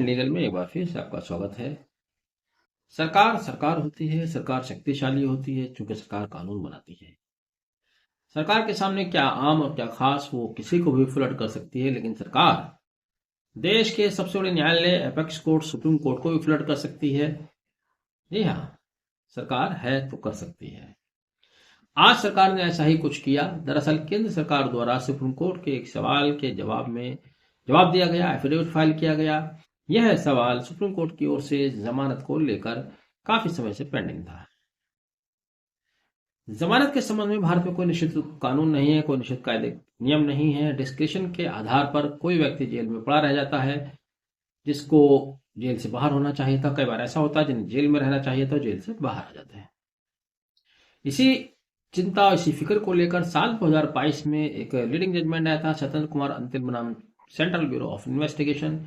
And legal में एक बार फिर से आपका स्वागत है। सरकार सरकार होती है, सरकार शक्तिशाली होती है क्योंकि सरकार कानून बनाती है। सरकार के सामने क्या आम और क्या खास, वो किसी को भी फ्लड कर सकती है, लेकिन सरकार देश के सबसे बड़े न्यायालय, एपेक्स कोर्ट, सुप्रीम कोर्ट को भी फ्लड कर सकती है। जी हाँ, सरकार है तो कर सकती है। आज सरकार ने ऐसा ही कुछ किया। दरअसल केंद्र सरकार द्वारा सुप्रीम कोर्ट के एक सवाल के जवाब दिया गया, एफिडेविट फाइल किया गया। यह सवाल सुप्रीम कोर्ट की ओर से जमानत को लेकर काफी समय से पेंडिंग था। जमानत के संबंध में भारत में कोई निश्चित कानून नहीं है, कोई निश्चित कायदे नियम नहीं है। डिस्क्रिशन के आधार पर कोई व्यक्ति जेल में पड़ा रह जाता है जिसको जेल से बाहर होना चाहिए था। कई बार ऐसा होता है जिन्हें जेल में रहना चाहिए था, जेल से बाहर आ जाते हैं। इसी चिंता और इसी फिक्र को लेकर साल 2022 में एक लीडिंग जजमेंट आया था, सत्येंद्र कुमार अंतिल बनाम सेंट्रल ब्यूरो ऑफ इन्वेस्टिगेशन,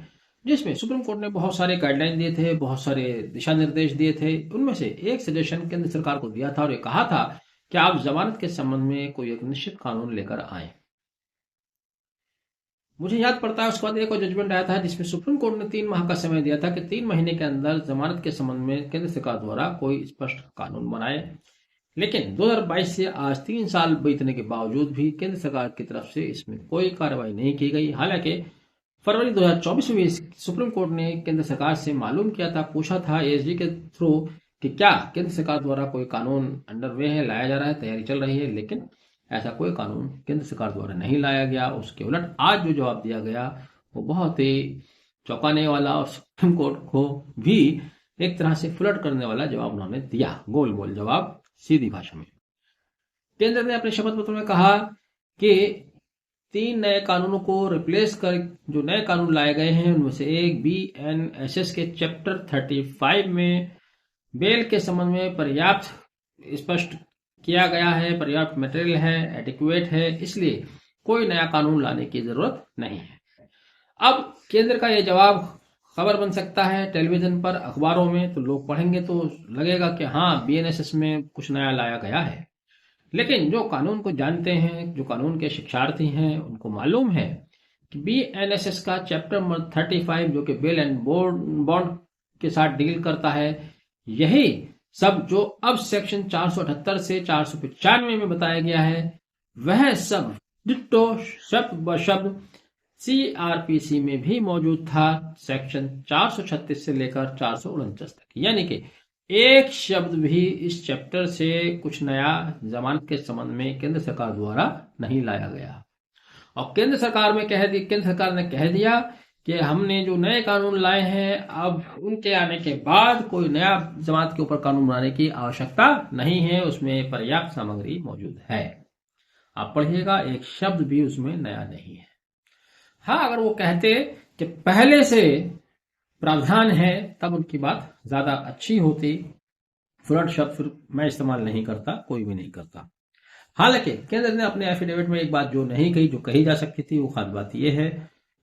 जिसमें सुप्रीम कोर्ट ने बहुत सारे गाइडलाइन दिए थे, बहुत सारे दिशा निर्देश दिए थे। उनमें से एक सजेशन केंद्र सरकार को दिया था और ये कहा था कि आप जमानत के संबंध में कोई एक निश्चित कानून लेकर आए। मुझे याद पड़ता है उसके बाद एक और जजमेंट आया था जिसमें सुप्रीम कोर्ट ने 3 माह का समय दिया था कि 3 महीने के अंदर जमानत के संबंध में केंद्र सरकार द्वारा कोई स्पष्ट कानून बनाए। लेकिन 2022 से आज 3 साल बीतने के बावजूद भी केंद्र सरकार की तरफ से इसमें कोई कार्रवाई नहीं की गई। हालांकि फरवरी 2024 में सुप्रीम कोर्ट ने केंद्र सरकार से मालूम किया था, पूछा था एएसजी के थ्रू कि क्या केंद्र सरकार द्वारा कोई कानून अंडरवे है, लाया जा रहा है, तैयारी चल रही है। लेकिन ऐसा कोई कानून केंद्र सरकार द्वारा नहीं लाया गया। उसके उलट आज जो जवाब दिया गया वो बहुत ही चौंकाने वाला और सुप्रीम कोर्ट को भी एक तरह से फ्लड करने वाला जवाब उन्होंने दिया। गोल गोल जवाब, सीधी भाषा में। केंद्र ने अपने शपथ पत्र में कहा कि 3 नए कानूनों को रिप्लेस कर जो नए कानून लाए गए हैं उनमें से एक बीएनएसएस के चैप्टर 35 में बेल के संबंध में पर्याप्त स्पष्ट किया गया है, पर्याप्त मटेरियल है, एडिक्वेट है, इसलिए कोई नया कानून लाने की जरूरत नहीं है। अब केंद्र का यह जवाब खबर बन सकता है टेलीविजन पर, अखबारों में, तो लोग पढ़ेंगे तो लगेगा कि हाँ बीएनएसएस में कुछ नया लाया गया है। लेकिन जो कानून को जानते हैं, जो कानून के शिक्षार्थी हैं, उनको मालूम है कि बीएनएसएस का चैप्टर नंबर 35 जो कि बेल एंड बॉन्ड के साथ डील करता है, यही सब जो अब सेक्शन 478 से 495 में बताया गया है वह सब डिट्टो शब्द ब शब्द सीआरपीसी में भी मौजूद था, सेक्शन 436 से लेकर 449 तक। यानी कि एक शब्द भी इस चैप्टर से कुछ नया जमानत के संबंध में केंद्र सरकार द्वारा नहीं लाया गया। और केंद्र सरकार ने कह दिया कि हमने जो नए कानून लाए हैं अब उनके आने के बाद कोई नया जमानत के ऊपर कानून बनाने की आवश्यकता नहीं है, उसमें पर्याप्त सामग्री मौजूद है। आप पढ़िएगा, एक शब्द भी उसमें नया नहीं है। हाँ, अगर वो कहते कि पहले से प्रावधान है तब उनकी बात ज्यादा अच्छी होती। फ्लड शब्द फिर मैं इस्तेमाल नहीं करता, कोई भी नहीं करता। हालांकि केंद्र ने अपने एफिडेविट में एक बात जो नहीं कही, जो कही जा सकती थी, वो खास बात यह है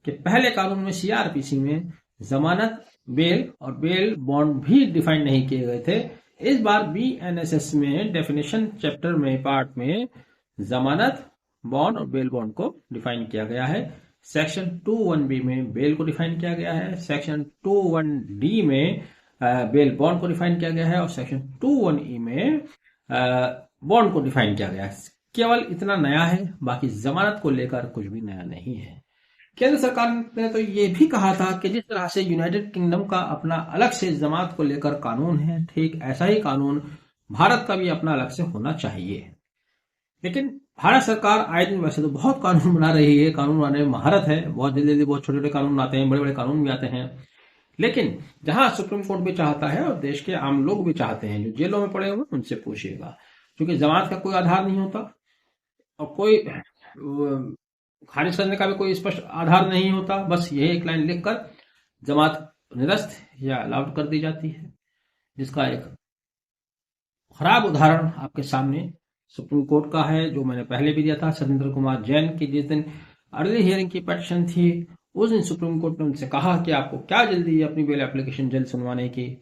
कि पहले कानून में सीआरपीसी में जमानत, बेल और बेल बॉन्ड भी डिफाइन नहीं किए गए थे। इस बार बीएनएसएस में डेफिनेशन चैप्टर में पार्ट में जमानत, बॉन्ड और बेल बॉन्ड को डिफाइन किया गया है। सेक्शन 21B में बेल को डिफाइन किया गया है, सेक्शन 21D में बेल बॉन्ड को डिफाइन किया गया है और सेक्शन 21E में बॉन्ड को डिफाइन किया गया है। केवल इतना नया है, बाकी जमानत को लेकर कुछ भी नया नहीं है। केंद्र सरकार ने तो ये भी कहा था कि जिस तरह से यूनाइटेड किंगडम का अपना अलग से जमानत को लेकर कानून है, ठीक ऐसा ही कानून भारत का भी अपना अलग से होना चाहिए। लेकिन भारत सरकार आए दिन वैसे तो बहुत कानून बना रही है, कानून बनाने में महारत है, बहुत जल्दी बहुत छोटे छोटे कानून आते हैं, बड़े बड़े कानून भी आते हैं। लेकिन जहां सुप्रीम कोर्ट भी चाहता है और देश के आम लोग भी चाहते हैं, जो जेलों में पड़े हुए उनसे पूछिएगा, क्योंकि जमानत का कोई आधार नहीं होता और कोई खारिज करने का भी कोई स्पष्ट आधार नहीं होता। बस यही एक लाइन लिखकर जमानत निरस्त या अलाउड कर दी जाती है, जिसका एक खराब उदाहरण आपके सामने सुप्रीम कोर्ट का है, जो मैंने पहले भी दिया था। सत्येंद्र कुमार जैन की जिस दिन अर्ली हियरिंग की पिटीशन थी, उस दिन सुप्रीम कोर्ट ने उनसे कहा कि आपको क्या जल्दी है अपनी बेल एप्लीकेशन जल्द सुनवाने की,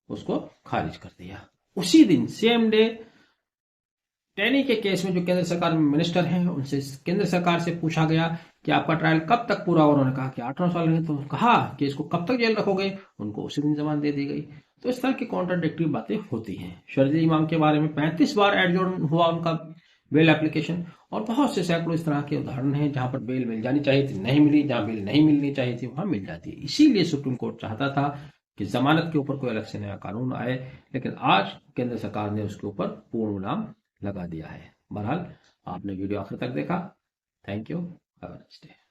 उसको खारिज कर दिया। उसी दिन सेम डे टेनी के केस में जो केंद्र सरकार में मिनिस्टर हैं उनसे केंद्र सरकार से पूछा गया कि आपका ट्रायल कब तक पूरा होगा, उन्होंने कहा कि 8-9 साल लगे, तो कहा कि इसको कब तक जेल रखोगे, उनको उसी दिन जमानत दे दी गई। तो इस तरह की कॉन्ट्राडिक्टरी बातें होती हैं। शरजील इमाम के बारे में 35 बार एडजॉर्न हुआ उनका बेल एप्लीकेशन, और बहुत से सैकड़ों इस तरह के उदाहरण हैं जहां पर बेल मिल जानी चाहिए थी नहीं मिली, जहां बेल नहीं मिलनी चाहिए थी वहां मिल जाती है। इसीलिए सुप्रीम कोर्ट चाहता था कि जमानत के ऊपर कोई अलग से नया कानून आए, लेकिन आज केंद्र सरकार ने उसके ऊपर पूर्ण विराम लगा दिया है। बहरहाल आपने वीडियो आखिर तक देखा, thank you, have a nice day.